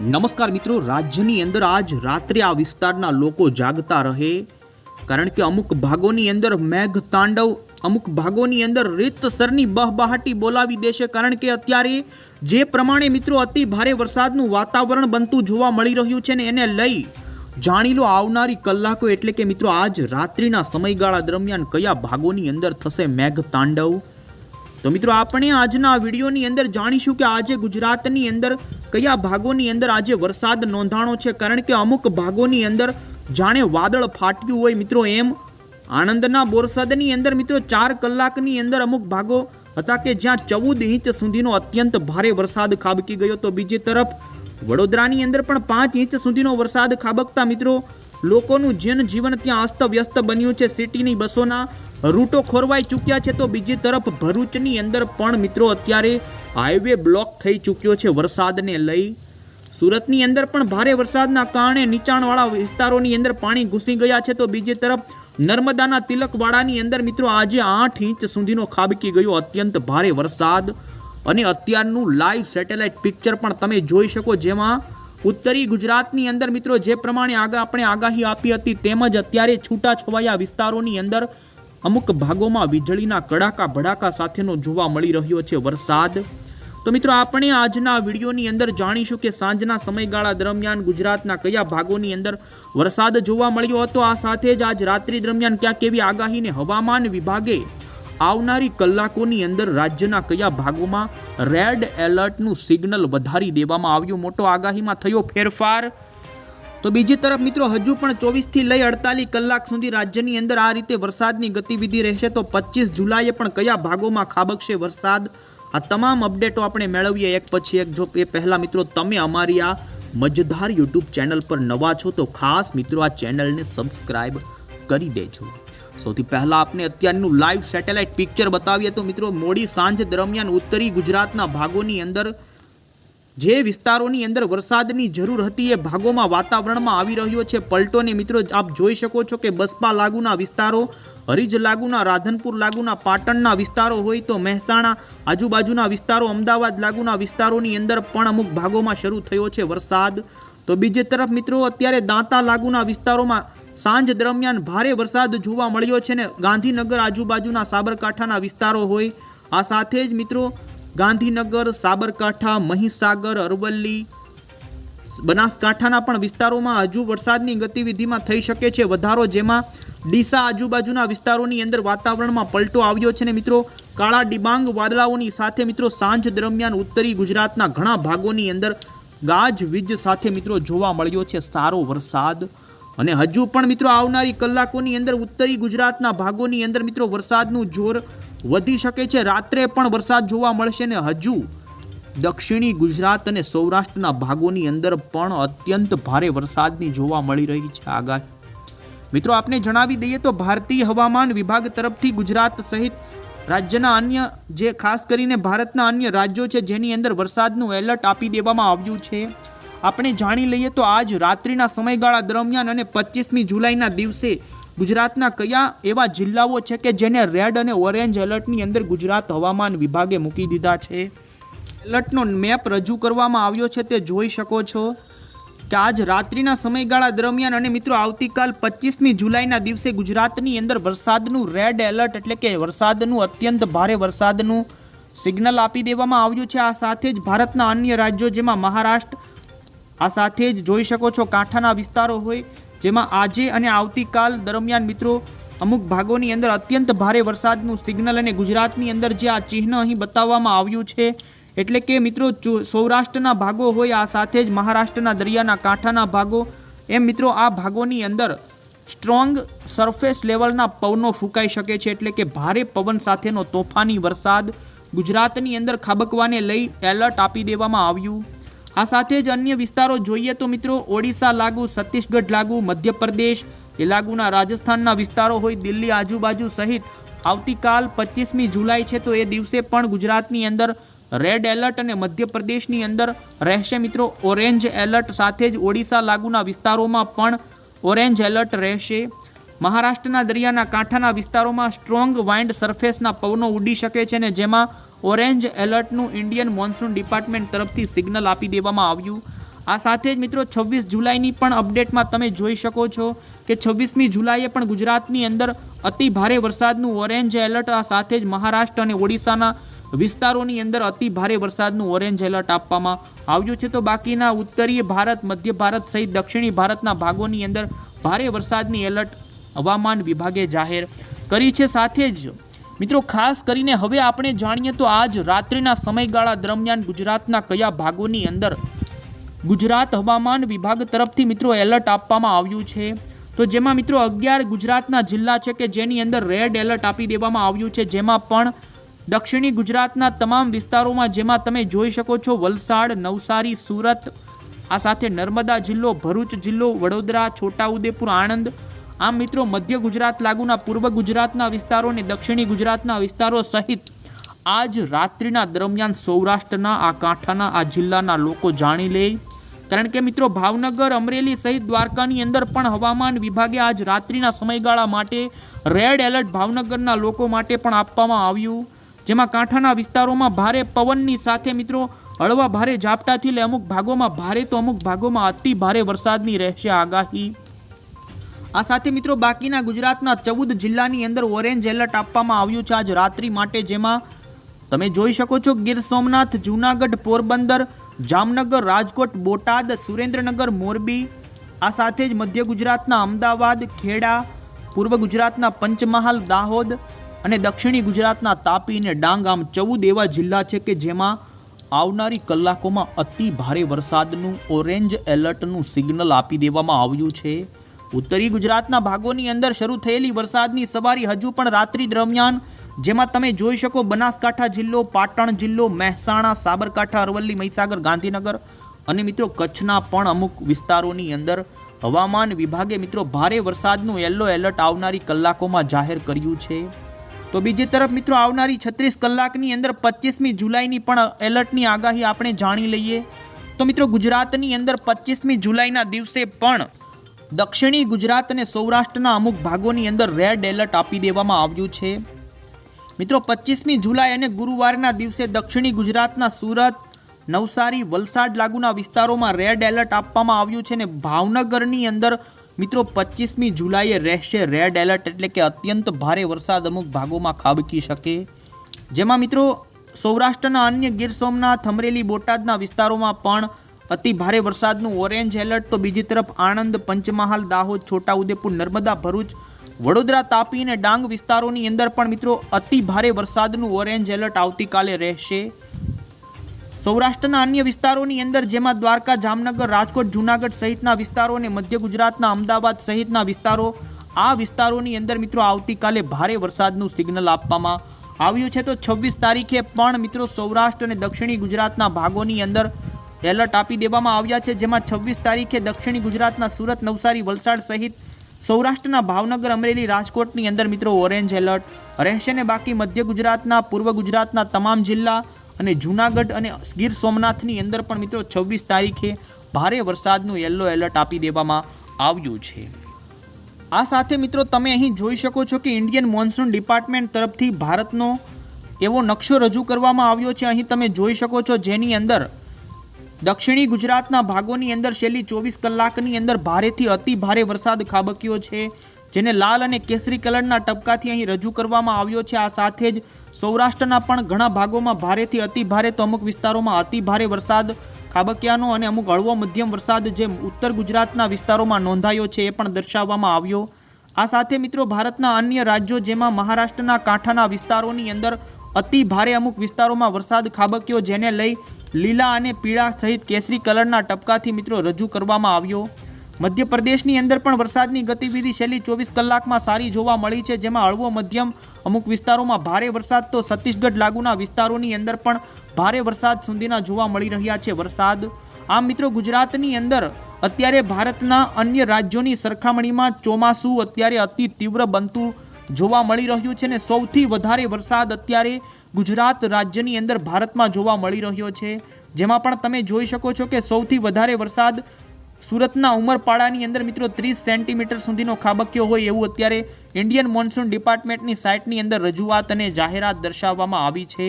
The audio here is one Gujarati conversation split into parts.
નમસ્કાર મિત્રો, રાજ્યની અંદર આજ રાત્રે આ વિસ્તારના લોકો જાગતા રહે, કારણ કે અમુક ભાગોની અંદર મેઘ તાંડવ, અમુક ભાગોની અંદર રીતસરની બહબહાટી બોલાવી દેશે. કારણ કે અત્યારે જે પ્રમાણે મિત્રો અતિ ભારે વરસાદનું વાતાવરણ બનતું જોવા મળી રહ્યું છે ને એને લઈ જાણી લો આવનારી કલાકો એટલે કે મિત્રો આજ રાત્રિના સમયગાળા દરમિયાન કયા ભાગોની અંદર થશે મેઘ તાંડવ. તો મિત્રો આપણે આજના વિડીયોની અંદર જાણીશું કે આજે ગુજરાતની અંદર કયા ભાગોની અંદર આજે વરસાદ નોંધાણો છે. કારણ કે અમુક ભાગોની અંદર જાણે વાદળ ફાટ્યું હોય મિત્રો, એમ આણંદના બોરસદની અંદર મિત્રો 4 કલાકની અંદર અમુક ભાગો હતા કે જ્યાં 14 ઇંચ સુધીનો અત્યંત ભારે વરસાદ ખાબકી ગયો. તો બીજી તરફ વડોદરાની અંદર પણ 5 ઇંચ સુધીનો વરસાદ ખાબકતા મિત્રો લોકોનું જનજીવન ત્યાં અસ્તવ્યસ્ત બન્યું છે. સિટીની બસોના રૂટો ખોરવાઈ ચૂક્યા છે. તો બીજી તરફ ભરૂચની અંદર પણ મિત્રો અત્યારે હાઈવે બ્લોક થઈ ચૂક્યો છે વરસાદને લઈ. સુરતની અંદર પણ ભારે વરસાદના કારણે નીચાણવાળા વિસ્તારોની અંદર પાણી ઘૂસી ગયા છે. તો બીજી તરફ નર્મદાના તિલકવાડાની અંદર મિત્રો આજે 8 ઇંચ સુધીનો ખાબકી ગયો અત્યંત ભારે વરસાદ. અને અત્યારનું લાઈવ સેટેલાઇટ પિક્ચર પણ તમે જોઈ શકો, જેમાં ઉત્તરી ગુજરાતની અંદર મિત્રો જે પ્રમાણે આપણે આગાહી આપી હતી તેમજ અત્યારે છૂટાછવાયા વિસ્તારોની અંદર અમુક ભાગોમાં વીજળીના કડાકા ભડાકા સાથેનો જોવા મળી રહ્યો છે વરસાદ. તો મિત્રો આપણે આજના વિડીયોની અંદર જાણીશું કે સાંજના સમયગાળા દરમિયાન ગુજરાતના કયા ભાગોની અંદર વરસાદ જોવા મળ્યો હતો. આ સાથે જ આજ રાત્રિ દરમિયાન ક્યાં કેવી આગાહીને હવામાન વિભાગે આવનારી કલાકોની અંદર રાજ્યના કયા ભાગોમાં રેડ એલર્ટનું સિગ્નલ વધારી દેવામાં આવ્યું. મોટો આગાહીમાં થયો ફેરફાર. તો બીજી તરફ મિત્રો હજુ પણ 24 થી લઈ 48 કલાક સુધી રાજ્યની અંદર આ રીતે વરસાદની ગતિવિધિ રહેશે. તો 25 જુલાઈએ પણ કયા ભાગોમાં ખાબકશે વરસાદ, આ તમામ અપડેટો આપણે મેળવીએ એક પછી એક. જો એ પહેલાં મિત્રો તમે અમારી આ મજેદાર યુટ્યુબ ચેનલ પર નવા છો તો ખાસ મિત્રો આ ચેનલને સબસ્ક્રાઈબ કરી દેજો. સૌથી પહેલાં આપણે અત્યારનું લાઈવ સેટેલાઇટ પિક્ચર બતાવીએ તો મિત્રો મોડી સાંજ દરમિયાન ઉત્તરી ગુજરાતના ભાગોની અંદર જે વિસ્તારોની અંદર વરસાદની જરૂર હતી એ ભાગોમાં વાતાવરણમાં આવી રહ્યો છે પલટો. ને મિત્રો આપ જોઈ શકો છો કે બસપા લાગુના વિસ્તારો, હરીજ લાગુના, રાધનપુર લાગુના, પાટણના વિસ્તારો હોય તો મહેસાણા આજુબાજુના વિસ્તારો, અમદાવાદ લાગુના વિસ્તારોની અંદર પણ અમુક ભાગોમાં શરૂ થયો છે વરસાદ. તો બીજી તરફ મિત્રો અત્યારે દાંતા લાગુના વિસ્તારોમાં સાંજ દરમિયાન ભારે વરસાદ જોવા મળ્યો છે ને ગાંધીનગર આજુબાજુના સાબરકાંઠાના વિસ્તારો હોય, આ સાથે જ મિત્રો ગાંધીનગર, સાબરકાંઠા, મહીસાગર, અરવલ્લી, બનાસકાંઠાના પણ વિસ્તારોમાં હજુ વરસાદની ગતિવિધિમાં થઈ શકે છે વધારો, જેમાં ડીસા આજુબાજુના વિસ્તારોની અંદર વાતાવરણમાં પલટો આવ્યો છે ને મિત્રો કાળા ડિબાંગ વાદળાઓની સાથે મિત્રો સાંજ દરમિયાન ઉત્તરી ગુજરાતના ઘણા ભાગોની અંદર ગાજવીજ સાથે મિત્રો જોવા મળ્યો છે સારો વરસાદ. અને હજુ પણ મિત્રો આવનારી કલાકોની અંદર ઉત્તરી ગુજરાતના ભાગોની અંદર મિત્રો વરસાદનું જોર વધી શકે છે. રાત્રે પણ વરસાદ જોવા મળશે ને હજુ દક્ષિણી ગુજરાત અને સૌરાષ્ટ્રના ભાગોની અંદર પણ અત્યંત ભારે વરસાદની જોવા મળી રહી છે આગાહી. મિત્રો આપને જણાવી દઈએ તો ભારતીય હવામાન વિભાગ તરફથી ગુજરાત સહિત રાજ્યના અન્ય જે ખાસ કરીને ભારતના અન્ય રાજ્યો છે જેની અંદર વરસાદનું એલર્ટ આપી દેવામાં આવ્યું છે. આપણે જાણી લઈએ તો આજ રાત્રિના સમયગાળા દરમિયાન અને 25મી જુલાઈના દિવસે ગુજરાતના કયા એવા જિલ્લાઓ છે કે જેને રેડ અને ઓરેન્જ એલર્ટની અંદર ગુજરાત હવામાન વિભાગે મૂકી દીધા છે. એલર્ટનો મેપ રજૂ કરવામાં આવ્યો છે તે જોઈ શકો છો કે આજ રાત્રિના સમયગાળા દરમિયાન અને મિત્રો આવતીકાલ 25મી જુલાઈના દિવસે ગુજરાતની અંદર વરસાદનું રેડ એલર્ટ એટલે કે વરસાદનું અત્યંત ભારે વરસાદનું સિગ્નલ આપી દેવામાં આવ્યું છે. આ સાથે જ ભારતના અન્ય રાજ્યો જેમાં મહારાષ્ટ્ર, આ સાથે જ જોઈ શકો છો કાંઠાના વિસ્તારો હોય જેમાં આજે અને આવતીકાલ દરમિયાન મિત્રો અમુક ભાગોની અંદર અત્યંત ભારે વરસાદનું સિગ્નલ અને ગુજરાતની અંદર જે આ ચિહ્ન અહીં બતાવવામાં આવ્યું છે એટલે કે મિત્રો સૌરાષ્ટ્રના ભાગો હોય, આ સાથે જ મહારાષ્ટ્રના દરિયાના કાંઠાના ભાગો, એમ મિત્રો આ ભાગોની અંદર સ્ટ્રોંગ સરફેસ લેવલના પવનો ફૂંકાઈ શકે છે એટલે કે ભારે પવન સાથેનો તોફાની વરસાદ ગુજરાતની અંદર ખાબકવાને લઈ એલર્ટ આપી દેવામાં આવ્યું. આ સાથે જ અન્ય વિસ્તારો જોઈએ તો મિત્રો ઓડિશા લાગુ, છત્તીસગઢ લાગુ, મધ્યપ્રદેશ એ લાગુના રાજસ્થાનના વિસ્તારો હોય, દિલ્હી આજુબાજુ સહિત આવતીકાલ 25મી જુલાઈ છે તો એ દિવસે પણ ગુજરાતની અંદર રેડ એલર્ટ અને મધ્યપ્રદેશની અંદર રહેશે મિત્રો ઓરેન્જ એલર્ટ. સાથે જ ઓડિશા લાગુના વિસ્તારોમાં પણ ઓરેન્જ એલર્ટ રહેશે. મહારાષ્ટ્રના દરિયાના કાંઠાના વિસ્તારોમાં સ્ટ્રોંગ વાઇન્ડ સરફેસના પવનો ઉડી શકે છે ને જેમાં ઓરેન્જ એલર્ટનું ઇન્ડિયન મોન્સૂન ડિપાર્ટમેન્ટ તરફથી સિગ્નલ આપી દેવામાં આવ્યું. આ સાથે જ મિત્રો 26 જુલાઈની પણ અપડેટમાં તમે જોઈ શકો છો કે 26મી જુલાઈએ પણ ગુજરાતની અંદર અતિ ભારે વરસાદનું ઓરેન્જ એલર્ટ, આ સાથે જ મહારાષ્ટ્ર અને ઓડિશાના વિસ્તારોની અંદર અતિ ભારે વરસાદનું ઓરેન્જ એલર્ટ આપવામાં આવ્યું છે. તો બાકીના ઉત્તરીય ભારત, મધ્ય ભારત સહિત દક્ષિણી ભારતના ભાગોની અંદર ભારે વરસાદની એલર્ટ હવામાન વિભાગે જાહેર કરી છે. સાથે જ મિત્રો ખાસ કરીને હવે આપણે જાણીએ તો આજ રાત્રિના સમયગાળા દરમિયાન ગુજરાતના કયા ભાગોની અંદર ગુજરાત હવામાન વિભાગ તરફથી મિત્રો એલર્ટ આપવામાં આવ્યું છે. તો જેમાં મિત્રો 11 ગુજરાતના જિલ્લા છે કે જેની અંદર રેડ એલર્ટ આપી દેવામાં આવ્યું છે. જેમાં પણ દક્ષિણી ગુજરાતના તમામ વિસ્તારોમાં, જેમાં તમે જોઈ શકો છો વલસાડ, નવસારી, સુરત, આ સાથે નર્મદા જિલ્લો, ભરૂચ જિલ્લો, વડોદરા, છોટાઉદેપુર, આણંદ. આમ મિત્રો મધ્ય ગુજરાત લાગુના પૂર્વ ગુજરાતના વિસ્તારો અને દક્ષિણી ગુજરાતના વિસ્તારો સહિત આજ રાત્રિના દરમિયાન સૌરાષ્ટ્રના આ કાંઠાના આ જિલ્લાના લોકો જાણી લે. કારણ કે મિત્રો ભાવનગર, અમરેલી સહિત દ્વારકાની અંદર પણ હવામાન વિભાગે આજ રાત્રિના સમયગાળા માટે રેડ એલર્ટ ભાવનગરના લોકો માટે પણ આપવામાં આવ્યું. જેમાં કાંઠાના વિસ્તારોમાં ભારે પવનની સાથે મિત્રો હળવા ભારે ઝાપટાથી લઈ અમુક ભાગોમાં ભારે તો અમુક ભાગોમાં અતિ ભારે વરસાદની રહેશે આગાહી. આ સાથે મિત્રો બાકીના ગુજરાતના 14 જિલ્લાની અંદર ઓરેન્જ એલર્ટ આપવામાં આવ્યું છે આજ રાત્રિ માટે. જેમાં તમે જોઈ શકો છો ગીર સોમનાથ, જૂનાગઢ, પોરબંદર, જામનગર, રાજકોટ, બોટાદ, સુરેન્દ્રનગર, મોરબી, આ સાથે જ મધ્ય ગુજરાતના અમદાવાદ, ખેડા, પૂર્વ ગુજરાતના પંચમહાલ, દાહોદ અને દક્ષિણી ગુજરાતના તાપી અને ડાંગ. આમ 14 એવા જિલ્લા છે કે જેમાં આવનારી કલાકોમાં અતિ ભારે વરસાદનું ઓરેન્જ એલર્ટનું સિગ્નલ આપી દેવામાં આવ્યું છે. ઉત્તરી ગુજરાતના ભાગોની અંદર શરૂ થયેલી વરસાદની સવારી હજુ પણ રાત્રિ દરમિયાન, જેમાં તમે જોઈ શકો બનાસકાંઠા જિલ્લો, પાટણ જિલ્લો, મહેસાણા, સાબરકાંઠા, અરવલ્લી, મહીસાગર, ગાંધીનગર અને મિત્રો કચ્છના પણ અમુક વિસ્તારોની અંદર હવામાન વિભાગે મિત્રો ભારે વરસાદનું યલો એલર્ટ આવનારી કલાકોમાં જાહેર કર્યું છે. તો બીજી તરફ મિત્રો આવનારી 36 કલાકની અંદર 25મી જુલાઈની પણ એલર્ટની આગાહી આપણે જાણી લઈએ. તો મિત્રો ગુજરાતની અંદર 25મી જુલાઈના દિવસે પણ દક્ષિણી ગુજરાત અને સૌરાષ્ટ્રના અમુક ભાગોની અંદર રેડ એલર્ટ આપી દેવામાં આવ્યું છે. મિત્રો 25મી જુલાઈ અને ગુરુવારના દિવસે દક્ષિણી ગુજરાતના સુરત, નવસારી, વલસાડ લાગુના વિસ્તારોમાં રેડ એલર્ટ આપવામાં આવ્યું છે. અને ભાવનગરની અંદર મિત્રો 25મી જુલાઈએ રહેશે રેડ એલર્ટ, એટલે કે અત્યંત ભારે વરસાદ અમુક ભાગોમાં ખાબકી શકે. જેમાં મિત્રો સૌરાષ્ટ્રના અન્ય ગીર સોમનાથ, અમરેલી, બોટાદના વિસ્તારોમાં પણ અતિ ભારે વરસાદનું ઓરેન્જ એલર્ટ. તો બીજી તરફ આણંદ, પંચમહાલ, દાહોદ, છોટાઉદેપુર, નર્મદા, ભરૂચ, વડોદરા, તાપી અને ડાંગ વિસ્તારોની અંદર પણ મિત્રો અતિ ભારે વરસાદનું ઓરેન્જ એલર્ટ આવતીકાલે રહેશે. સૌરાષ્ટ્રના અન્ય વિસ્તારોની અંદર, જેમાં દ્વારકા, જામનગર, રાજકોટ, જૂનાગઢ સહિતના વિસ્તારો અને મધ્ય ગુજરાતના અમદાવાદ સહિતના વિસ્તારો, આ વિસ્તારોની અંદર મિત્રો આવતીકાલે ભારે વરસાદનું સિગ્નલ આપવામાં આવ્યું છે. તો 26 તારીખે પણ મિત્રો સૌરાષ્ટ્ર અને દક્ષિણી ગુજરાતના ભાગોની અંદર એલર્ટ આપી દેવામાં આવ્યા છે. જેમાં 26 તારીખે દક્ષિણી ગુજરાતના સુરત, નવસારી, વલસાડ સહિત સૌરાષ્ટ્રના ભાવનગર, અમરેલી, રાજકોટની અંદર મિત્રો ઓરેન્જ એલર્ટ રહેશે. ને બાકી મધ્ય ગુજરાતના, પૂર્વ ગુજરાતના તમામ જિલ્લા અને જૂનાગઢ અને ગીર સોમનાથની અંદર પણ મિત્રો 26 તારીખે ભારે વરસાદનું યલો એલર્ટ આપી દેવામાં આવ્યું છે. આ સાથે મિત્રો તમે અહીં જોઈ શકો છો કે ઇન્ડિયન મોન્સૂન ડિપાર્ટમેન્ટ તરફથી ભારતનો એવો નકશો રજૂ કરવામાં આવ્યો છે. અહીં તમે જોઈ શકો છો, જેની અંદર દક્ષિણી ગુજરાતના ભાગોની અંદર છેલ્લી 24 કલાકની અંદર ભારેથી અતિ ભારે વરસાદ ખાબક્યો છે, જેને લાલ અને કેસરી કલરના ટપકાથી અહીં રજૂ કરવામાં આવ્યો છે. આ સાથે જ સૌરાષ્ટ્રના પણ ઘણા ભાગોમાં ભારેથી અતિ ભારે તો અમુક વિસ્તારોમાં અતિ ભારે વરસાદ ખાબક્યાનો અને અમુક હળવો મધ્યમ વરસાદ જે ઉત્તર ગુજરાતના વિસ્તારોમાં નોંધાયો છે એ પણ દર્શાવવામાં આવ્યો. આ સાથે મિત્રો ભારતના અન્ય રાજ્યો, જેમાં મહારાષ્ટ્રના કાંઠાના વિસ્તારોની અંદર અતિ ભારે અમુક વિસ્તારોમાં વરસાદ ખાબક્યો, જેને લઈ લીલા અને પીળા સહિત કેસરી કલરના ટપકાથી મિત્રો રજૂ કરવામાં આવ્યો. મધ્યપ્રદેશની અંદર પણ વરસાદની ગતિવિધિ છેલ્લી 24 કલાકમાં સારી જોવા મળી છે, જેમાં હળવો મધ્યમ અમુક વિસ્તારોમાં ભારે વરસાદ, તો છત્તીસગઢ લાગુના વિસ્તારોની અંદર પણ ભારે વરસાદ સુધીના જોવા મળી રહ્યા છે વરસાદ. આમ મિત્રો ગુજરાતની અંદર અત્યારે ભારતના અન્ય રાજ્યોની સરખામણીમાં ચોમાસું અત્યારે અતિ તીવ્ર બનતું જોવા મળી રહ્યું છે. ને સૌથી વધારે વરસાદ અત્યારે ગુજરાત રાજ્યની અંદર ભારતમાં જોવા મળી રહ્યો છે. જેમાં પણ તમે જોઈ શકો છો કે સૌથી વધારે વરસાદ સુરતના ઉમરપાડાની અંદર મિત્રો 30 સેન્ટીમીટર સુધીનો ખાબક્યો હોય એવું અત્યારે ઇન્ડિયન મોન્સૂન ડિપાર્ટમેન્ટની સાઇટની અંદર રજૂઆત અને જાહેરાત દર્શાવવામાં આવી છે.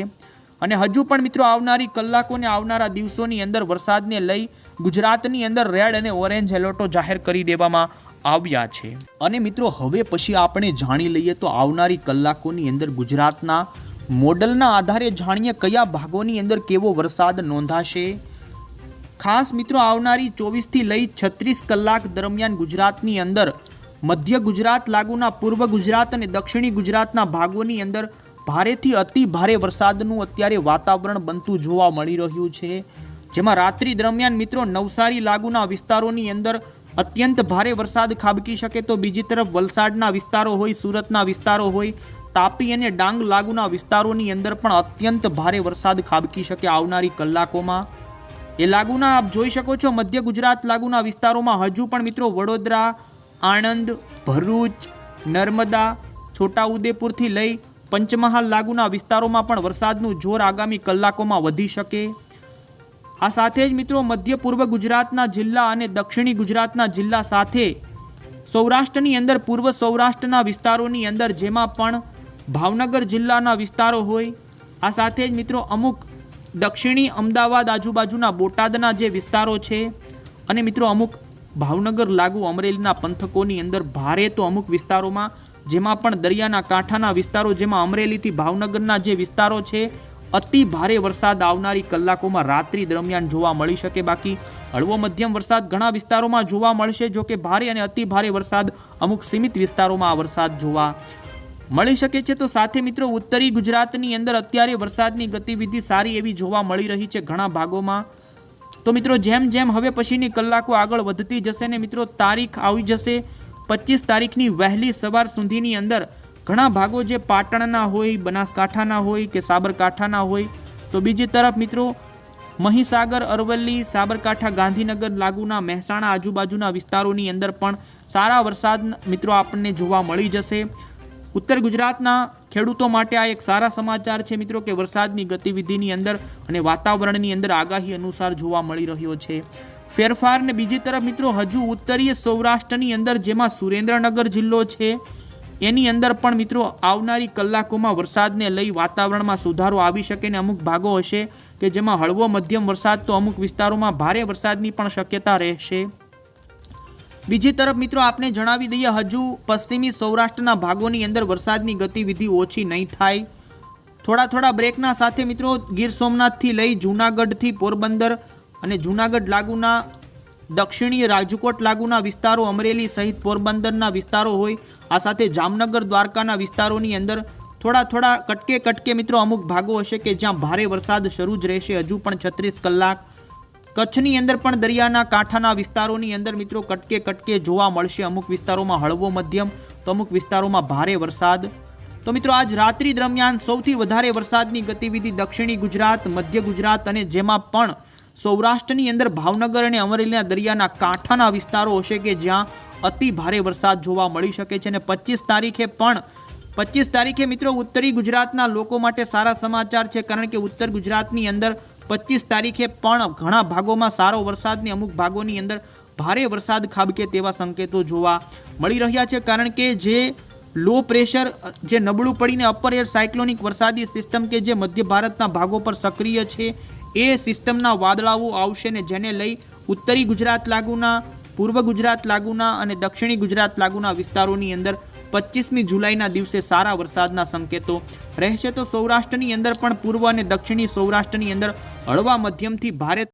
અને હજુ પણ મિત્રો આવનારી કલાકોને આવનારા દિવસોની અંદર વરસાદને લઈ ગુજરાતની અંદર રેડ અને ઓરેન્જ એલર્ટો જાહેર કરી દેવામાં આવ્યા છે। અને મિત્રો હવે પછી આપણે જાણી લઈએ તો આવનારી કલાકોની અંદર ગુજરાતના મોડલના આધારે જાણીએ કયા ભાગોની અંદર કેવો વરસાદ નોંધાશે। ખાસ મિત્રો આવનારી 24 થી લઈ 36 કલાક દરમિયાન ગુજરાતની અંદર મધ્ય ગુજરાત લાગુના પૂર્વ ગુજરાત અને દક્ષિણી ગુજરાતના ભાગોની અંદર ભારેથી અતિ ભારે વરસાદનું અત્યારે વાતાવરણ બનતું જોવા મળી રહ્યું છે, જેમાં રાત્રિ દરમિયાન મિત્રો નવસારી લાગુના વિસ્તારોની અંદર અત્યંત ભારે વરસાદ ખાબકી શકે તો બીજી તરફ વલસાડના વિસ્તારો હોય, સુરતના વિસ્તારો હોય, તાપી અને ડાંગ લાગુના વિસ્તારોની અંદર પણ અત્યંત ભારે વરસાદ ખાબકી શકે આવનારી કલાકોમાં। એ લાગુના આપ જોઈ શકો છો મધ્ય ગુજરાત લાગુના વિસ્તારોમાં હજુ પણ મિત્રો વડોદરા, આણંદ, ભરૂચ, નર્મદા, છોટાઉદેપુરથી લઈ પંચમહાલ લાગુના વિસ્તારોમાં પણ વરસાદનું જોર આગામી કલાકોમાં વધી શકે। આ સાથે જ મિત્રો મધ્ય પૂર્વ ગુજરાતના જિલ્લા અને દક્ષિણી ગુજરાતના જિલ્લા સાથે સૌરાષ્ટ્રની અંદર પૂર્વ સૌરાષ્ટ્રના વિસ્તારોની અંદર જેમાં પણ ભાવનગર જિલ્લાના વિસ્તારો હોય, આ સાથે જ મિત્રો અમુક દક્ષિણી અમદાવાદ આજુબાજુના બોટાદના જે વિસ્તારો છે અને મિત્રો અમુક ભાવનગર લાગુ અમરેલીના પંથકોની અંદર ભારે તો અમુક વિસ્તારોમાં જેમાં પણ દરિયાના કાંઠાના વિસ્તારો જેમાં અમરેલીથી ભાવનગરના જે વિસ્તારો છે અતિ ભારે વરસાદ આવનારી કલાકોમાં રાત્રિ દરમિયાન જોવા મળી શકે। બાકી હળવો મધ્યમ વરસાદ ઘણા વિસ્તારોમાં જોવા મળશે, જો કે ભારે અને અતિ ભારે વરસાદ અમુક સીમિત વિસ્તારોમાં આ વરસાદ જોવા મળી શકે છે। તો સાથે મિત્રો ઉત્તરી ગુજરાતની અંદર અત્યારે વરસાદની ગતિવિધિ સારી એવી જોવા મળી રહી છે ઘણા ભાગોમાં। તો મિત્રો જેમ જેમ હવે પછીની કલાકો આગળ વધતી જશે ને મિત્રો તારીખ આવી જશે 25 તારીખની વહેલી સવાર સુધીની અંદર ઘણા ભાગો જે પાટણના હોય, બનાસકાંઠાના હોય કે સાબરકાંઠાના હોય, તો બીજી તરફ મિત્રો મહીસાગર, અરવલ્લી, સાબરકાંઠા, ગાંધીનગર લાગુના મહેસાણા આજુબાજુના વિસ્તારોની અંદર પણ સારા વરસાદ મિત્રો આપણને જોવા મળી જશે। ઉત્તર ગુજરાતના ખેડૂતો માટે આ એક સારા સમાચાર છે મિત્રો કે વરસાદની ગતિવિધિની અંદર અને વાતાવરણની અંદર આગાહી અનુસાર જોવા મળી રહ્યો છે ફેરફાર। ને બીજી તરફ મિત્રો હજુ ઉત્તરીય સૌરાષ્ટ્રની અંદર જેમાં સુરેન્દ્રનગર જિલ્લો છે એની અંદર પણ મિત્રો આવનારી કલાકોમાં વરસાદને લઈ વાતાવરણમાં સુધારો આવી શકે ને અમુક ભાગો હશે કે જેમાં હળવો મધ્યમ વરસાદ તો અમુક વિસ્તારોમાં ભારે વરસાદની પણ શક્યતા રહેશે। બીજી તરફ મિત્રો આપણે જણાવી દઈએ હજુ પશ્ચિમી સૌરાષ્ટ્રના ભાગોની અંદર વરસાદની ગતિવિધિ ઓછી નહીં થાય। થોડા બ્રેકના સાથે મિત્રો ગીર સોમનાથથી લઈ જૂનાગઢથી પોરબંદર અને જૂનાગઢ લાગુના દક્ષિણીય રાજકોટ લાગુના વિસ્તારો, અમરેલી સહિત પોરબંદરના વિસ્તારો હોય, આ સાથે જામનગર દ્વારકાના વિસ્તારોની અંદર થોડા કટકે મિત્રો અમુક ભાગો હશે કે જ્યાં ભારે વરસાદ શરૂ જ રહેશે હજુ પણ 36 કલાક। કચ્છની અંદર પણ દરિયાના કાંઠાના વિસ્તારોની અંદર મિત્રો કટકે જોવા મળશે, અમુક વિસ્તારોમાં હળવો મધ્યમ તો અમુક વિસ્તારોમાં ભારે વરસાદ। તો મિત્રો આજ રાત્રિ દરમિયાન સૌથી વધારે વરસાદની ગતિવિધિ દક્ષિણી ગુજરાત, મધ્ય ગુજરાત અને જેમાં પણ સૌરાષ્ટ્રની અંદર ભાવનગર અને અમરેલીના દરિયાના કાંઠાના વિસ્તારો હશે કે જ્યાં અતિ ભારે વરસાદ જોવા મળી શકે છે। અને 25 તારીખે મિત્રો ઉત્તરી ગુજરાતના લોકો માટે સારા સમાચાર છે, કારણ કે ઉત્તર ગુજરાતની અંદર 25 તારીખે પણ ઘણા ભાગોમાં સારો વરસાદ ને અમુક ભાગોની અંદર ભારે વરસાદ ખાબકે તેવા સંકેતો જોવા મળી રહ્યા છે, કારણ કે જે લો પ્રેશર જે નબળું પડીને અપર એર સાયક્લોનિક વરસાદી સિસ્ટમ કે જે મધ્ય ભારતના ભાગો પર સક્રિય છે એ સિસ્ટમના વાદળાઓ આવશે ને જેને લઈ ઉત્તરી ગુજરાત લાગુના, પૂર્વ ગુજરાત લાગુના અને દક્ષિણી ગુજરાત લાગુના વિસ્તારોની અંદર 25મી જુલાઈના દિવસે સારા વરસાદના સંકેતો રહેશે। તો સૌરાષ્ટ્રની અંદર પણ પૂર્વ અને દક્ષિણી સૌરાષ્ટ્રની અંદર હળવા મધ્યમથી ભારે